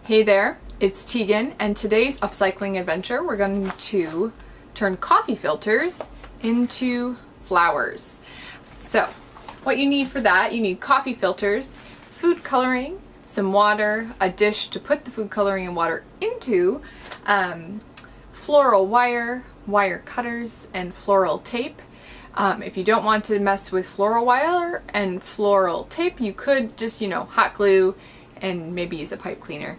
Hey there, it's Teagan, and today's upcycling adventure we're going to turn coffee filters into flowers. So what you need for that, you need coffee filters, food coloring, some water, a dish to put the food coloring and water into, floral wire, wire cutters, and floral tape. If you don't want to mess with floral wire and floral tape, you could just, hot glue and maybe use a pipe cleaner.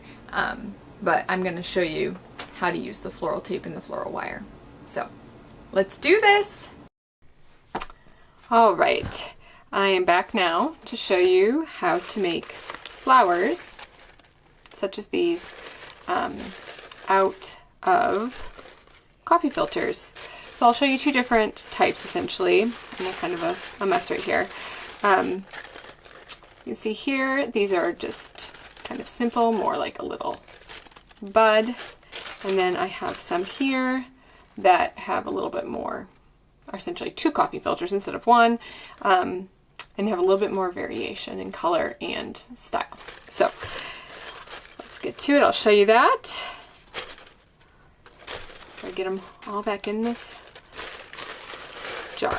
But I'm going to show you how to use the floral tape and the floral wire. So let's do this! All right, I am back now to show you how to make flowers such as these out of coffee filters. So I'll show you two different types essentially, and they're kind of a mess right here. You can see here, these are just kind of simple, more like a little bud. And then I have some here that have a little bit more, are essentially two coffee filters instead of one, and have a little bit more variation in color and style. So let's get to it. I'll show you that. Try to get them all back in this jar.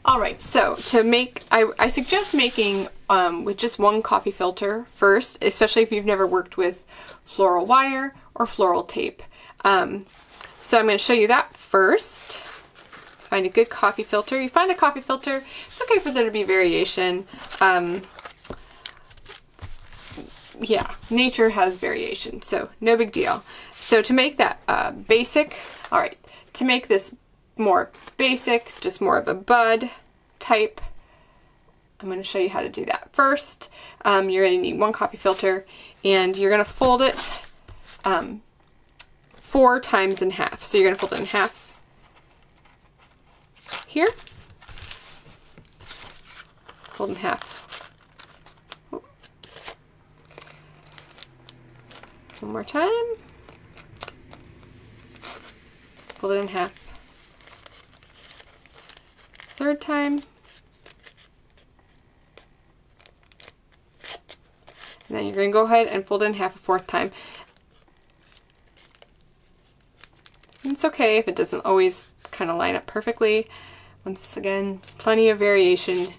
Alright, so to make, I suggest making with just one coffee filter first, especially if you've never worked with floral wire or floral tape. So I'm going to show you that first. Find a good coffee filter. You find a coffee filter, it's okay for there to be variation. Yeah, nature has variation, so no big deal. So to make that basic, alright, to make this more basic, just more of a bud type, I'm going to show you how to do that. First, you're going to need one coffee filter, and you're going to fold it 4 times in half. So you're going to fold it in half here, fold in half. One more time, fold it in half. Third time, and then you're going to go ahead and fold it in half a 4th time. And it's okay if it doesn't always kind of line up perfectly. Once again, plenty of variation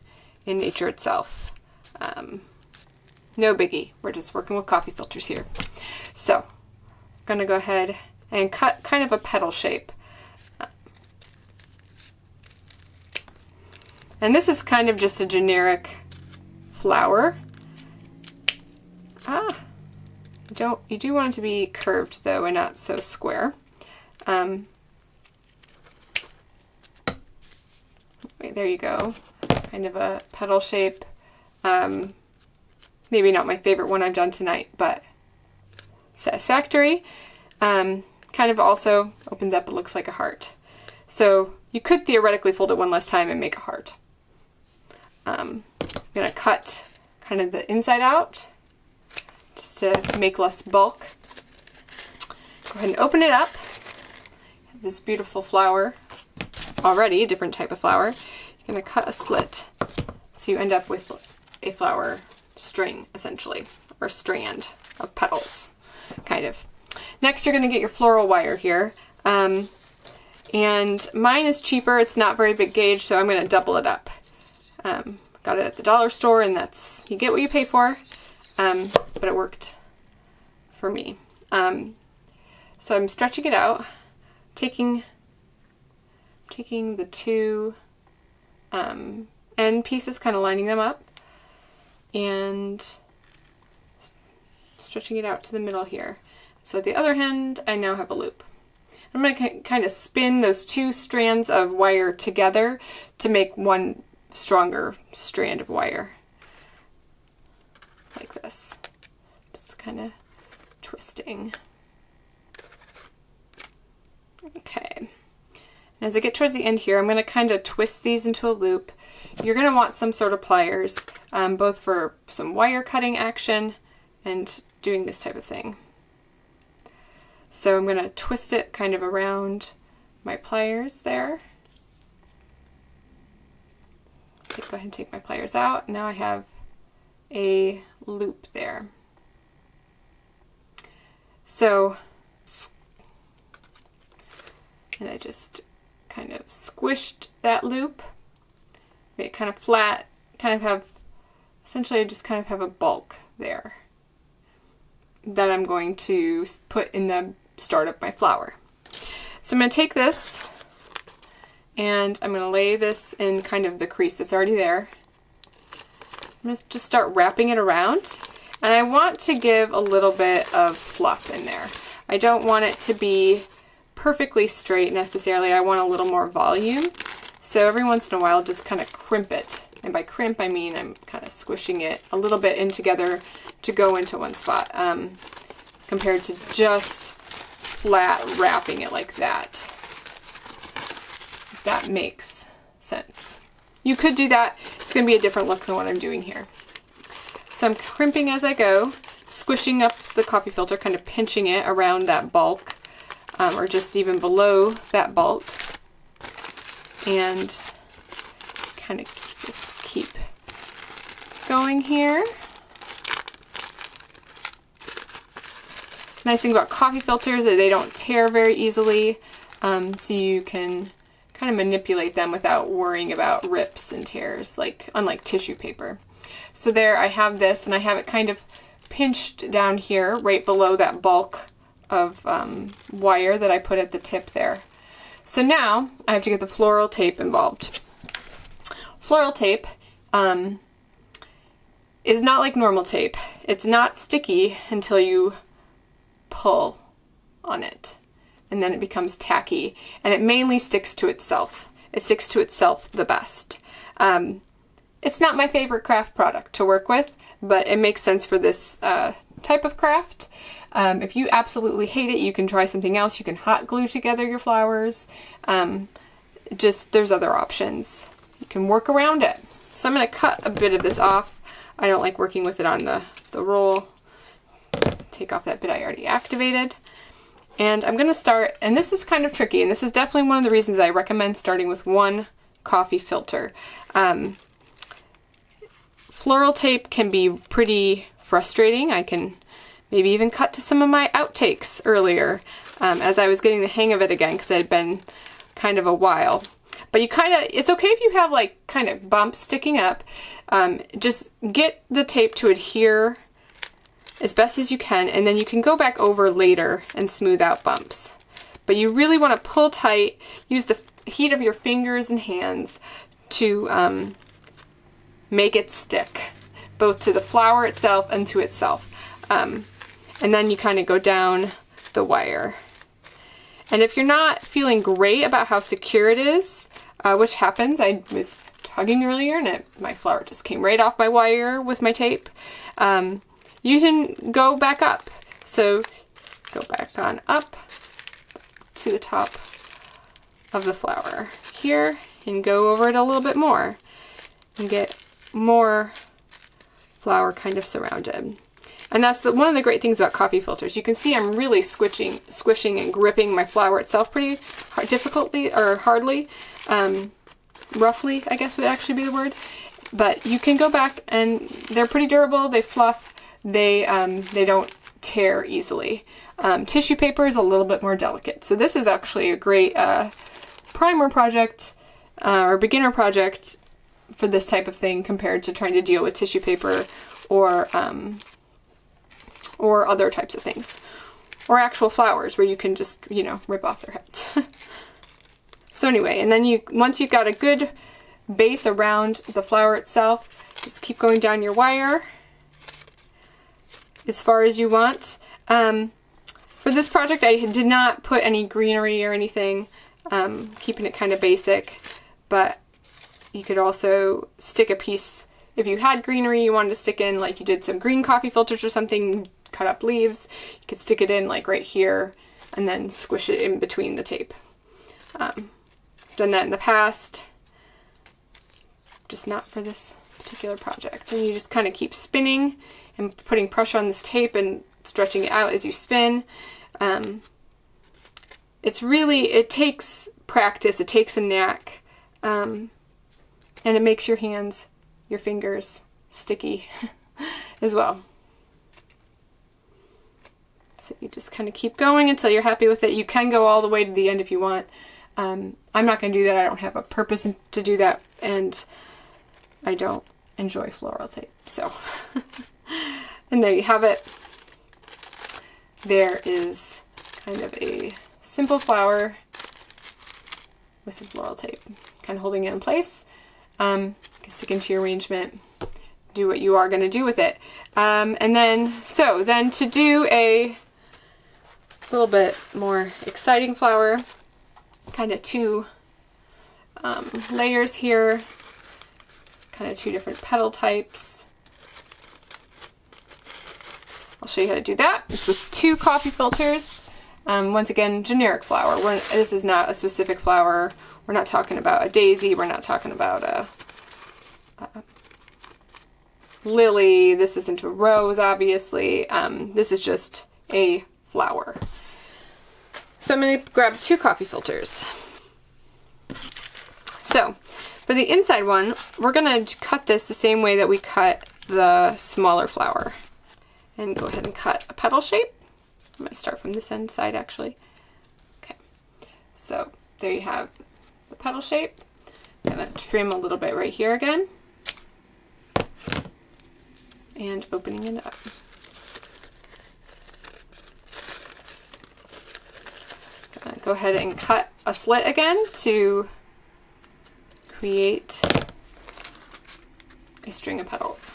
in nature itself. No biggie. We're just working with coffee filters here. So I'm going to go ahead and cut kind of a petal shape. And this is kind of just a generic flower. You do want it to be curved though, and not so square. Wait, there you go. Kind of a petal shape. Maybe not my favorite one I've done tonight, but satisfactory. Kind of also opens up, it looks like a heart. So you could theoretically fold it one last time and make a heart. I'm going to cut kind of the inside out just to make less bulk. Go ahead and open it up. Have this beautiful flower already, a different type of flower. You're going to cut a slit so you end up with a flower string essentially, or strand of petals, kind of. Next you're going to get your floral wire here. And mine is cheaper, it's not very big gauge, so I'm going to double it up. Got it at the dollar store, and that's, you get what you pay for, but it worked for me. So I'm stretching it out, taking the two end pieces, kind of lining them up, and stretching it out to the middle here. So at the other end, I now have a loop. I'm going to kind of spin those two strands of wire together to make one stronger strand of wire. Like this. Just kind of twisting. Okay. And as I get towards the end here, I'm going to kind of twist these into a loop. You're going to want some sort of pliers, both for some wire cutting action and doing this type of thing. So I'm going to twist it kind of around my pliers there. Go ahead and take my pliers out. Now I have a loop there. So, and I just kind of squished that loop, made it kind of flat, kind of have, essentially I just kind of have a bulk there that I'm going to put in the start of my flower. So I'm going to take this and I'm going to lay this in kind of the crease that's already there. I'm going to just start wrapping it around, and I want to give a little bit of fluff in there. I don't want it to be perfectly straight necessarily. I want a little more volume. So every once in a while just kind of crimp it. And by crimp I mean I'm kind of squishing it a little bit in together to go into one spot, compared to just flat wrapping it like that. If that makes sense. You could do that. It's going to be a different look than what I'm doing here. So I'm crimping as I go, squishing up the coffee filter, kind of pinching it around that bulk, or just even below that bulk, and kind of just keep going here. Nice thing about coffee filters is they don't tear very easily, so you can kind of manipulate them without worrying about rips and tears, unlike tissue paper. So there I have this, and I have it kind of pinched down here right below that bulk of wire that I put at the tip there. So now I have to get the floral tape involved. Floral tape is not like normal tape. It's not sticky until you pull on it, and then it becomes tacky, and it mainly sticks to itself. It sticks to itself the best. It's not my favorite craft product to work with, but it makes sense for this type of craft. If you absolutely hate it, you can try something else. You can hot glue together your flowers. There's other options. You can work around it. So I'm going to cut a bit of this off. I don't like working with it on the roll. Take off that bit I already activated. And I'm going to start, and this is kind of tricky, and this is definitely one of the reasons I recommend starting with one coffee filter. Floral tape can be pretty frustrating. I can maybe even cut to some of my outtakes earlier as I was getting the hang of it again, because it had been kind of a while. But it's okay if you have like kind of bumps sticking up. Just get the tape to adhere as best as you can, and then you can go back over later and smooth out bumps. But you really want to pull tight, use the heat of your fingers and hands to make it stick, both to the flower itself and to itself. And then you kind of go down the wire. And if you're not feeling great about how secure it is, which happens, I was tugging earlier and my flower just came right off my wire with my tape, you can go back up. So go back on up to the top of the flower here and go over it a little bit more and get more flower kind of surrounded. And that's one of the great things about coffee filters. You can see I'm really squishing and gripping my flower itself pretty hardly. Roughly, I guess would actually be the word. But you can go back, and they're pretty durable. They fluff. They don't tear easily. Tissue paper is a little bit more delicate. So this is actually a great primer project or beginner project for this type of thing compared to trying to deal with tissue paper or other types of things. Or actual flowers where you can just, rip off their heads. So anyway, and then once you've got a good base around the flower itself, just keep going down your wire as far as you want. For this project, I did not put any greenery or anything, keeping it kind of basic, but you could also stick a piece, if you had greenery you wanted to stick in, like you did some green coffee filters or something, cut up leaves, you could stick it in like right here and then squish it in between the tape. Done that in the past, just not for this particular project. And you just kind of keep spinning and putting pressure on this tape and stretching it out as you spin. It takes practice, it takes a knack, and it makes your hands, your fingers sticky. as well. So you just kind of keep going until you're happy with it. You can go all the way to the end if you want. I'm not going to do that. I don't have a purpose to do that, and I don't enjoy floral tape. So, and there you have it. There is kind of a simple flower with some floral tape, kind of holding it in place. You can stick into your arrangement, do what you are going to do with it. And then to do a little bit more exciting flower, kind of two layers here, kind of two different petal types. I'll show you how to do that. It's with 2 coffee filters. Once again, generic flower. This is not a specific flower. We're not talking about a daisy. We're not talking about a lily. This isn't a rose, obviously. This is just a flower. So I'm going to grab 2 coffee filters. So for the inside one, we're going to cut this the same way that we cut the smaller flower. And go ahead and cut a petal shape. I'm going to start from this end side actually. Okay, so there you have the petal shape. I'm going to trim a little bit right here again. And opening it up. Gonna go ahead and cut a slit again to create a string of petals.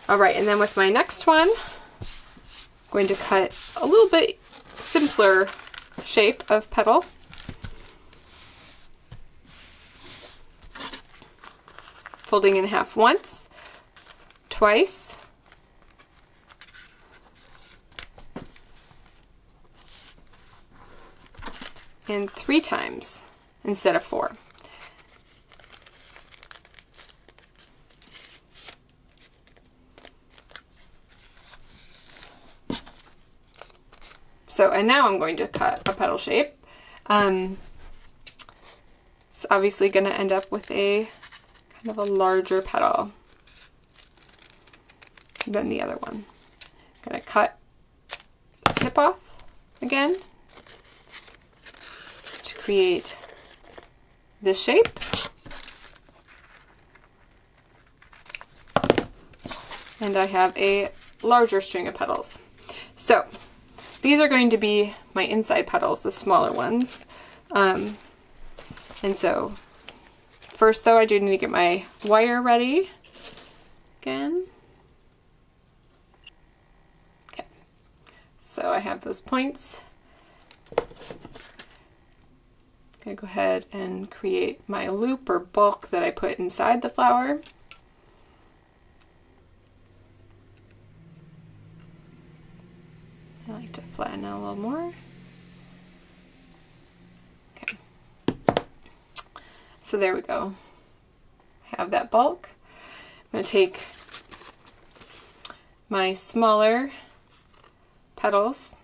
Alright, and then with my next one, I'm going to cut a little bit simpler shape of petal. Folding in half once, twice, and 3 times instead of 4. So, and now I'm going to cut a petal shape. It's obviously going to end up with a kind of a larger petal than the other one. I'm going to cut the tip off again to create this shape. And I have a larger string of petals. So these are going to be my inside petals, the smaller ones. And so first though, I do need to get my wire ready again. Okay, so I have those points. I'm gonna go ahead and create my loop or bulk that I put inside the flower. I like to flatten out a little more. Okay. So there we go. I have that bulk. I'm going to take my smaller petals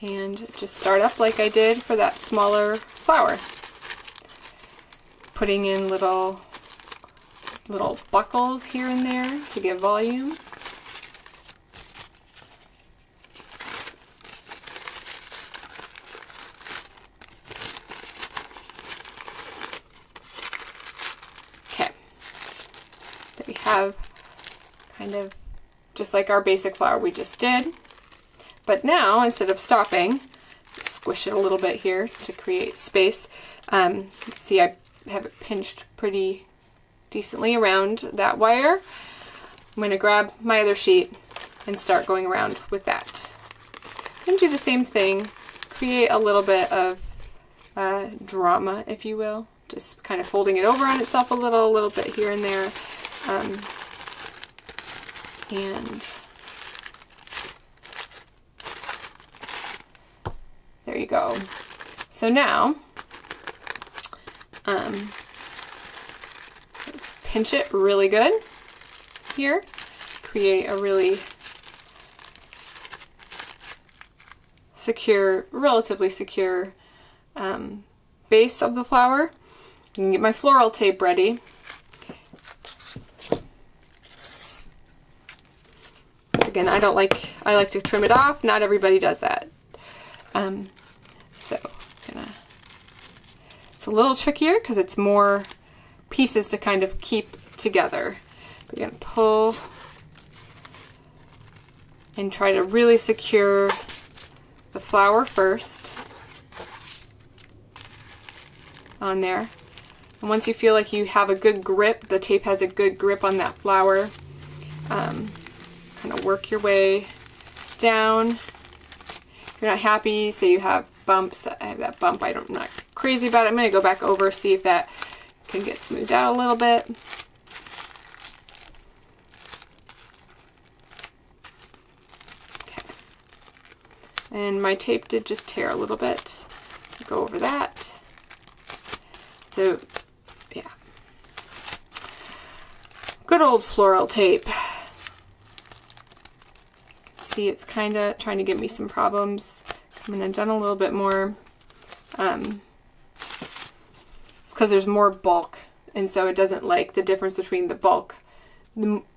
and just start up like I did for that smaller flower. Putting in little buckles here and there to give volume. We have kind of just like our basic flower we just did, but now instead of stopping, squish it a little bit here to create space. See, I have it pinched pretty decently around that wire. I'm going to grab my other sheet and start going around with that. And do the same thing, create a little bit of drama, if you will, just kind of folding it over on itself a little bit here and there. And there you go. So now, pinch it really good here, create a really secure, relatively secure base of the flower. I can get my floral tape ready. Again, I like to trim it off. Not everybody does that. So it's a little trickier because it's more pieces to kind of keep together. We're going to pull and try to really secure the flower first on there. And once you feel like you have a good grip, the tape has a good grip on that flower, kind of work your way down. If you're not happy, say you have bumps, I have that bump, I'm not crazy about it. I'm going to go back over, see if that can get smoothed out a little bit. Okay. And my tape did just tear a little bit. Go over that. So, yeah. Good old floral tape. See, it's kind of trying to give me some problems. Coming in done a little bit more. It's because there's more bulk, and so it doesn't like the difference between the bulk,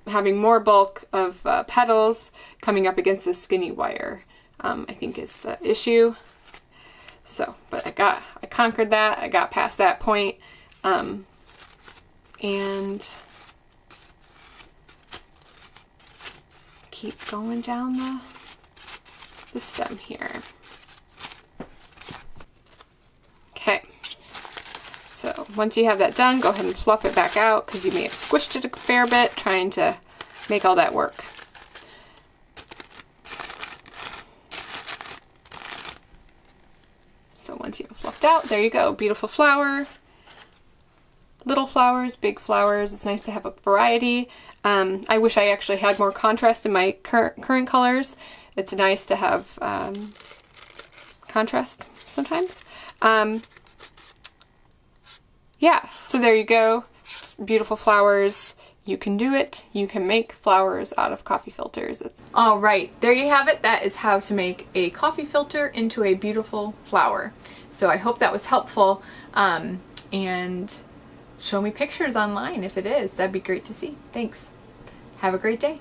having more bulk of petals coming up against the skinny wire, I think is the issue. So, but I conquered that. I got past that point, and keep going down the stem here. Okay. So once you have that done, go ahead and fluff it back out because you may have squished it a fair bit trying to make all that work. So once you have fluffed out, there you go. Beautiful flower. Little flowers, big flowers. It's nice to have a variety. I wish I actually had more contrast in my current colors. It's nice to have contrast sometimes. Yeah, so there you go. Beautiful flowers. You can do it. You can make flowers out of coffee filters. All right, there you have it. That is how to make a coffee filter into a beautiful flower. So I hope that was helpful. And show me pictures online if it is. That'd be great to see. Thanks. Have a great day.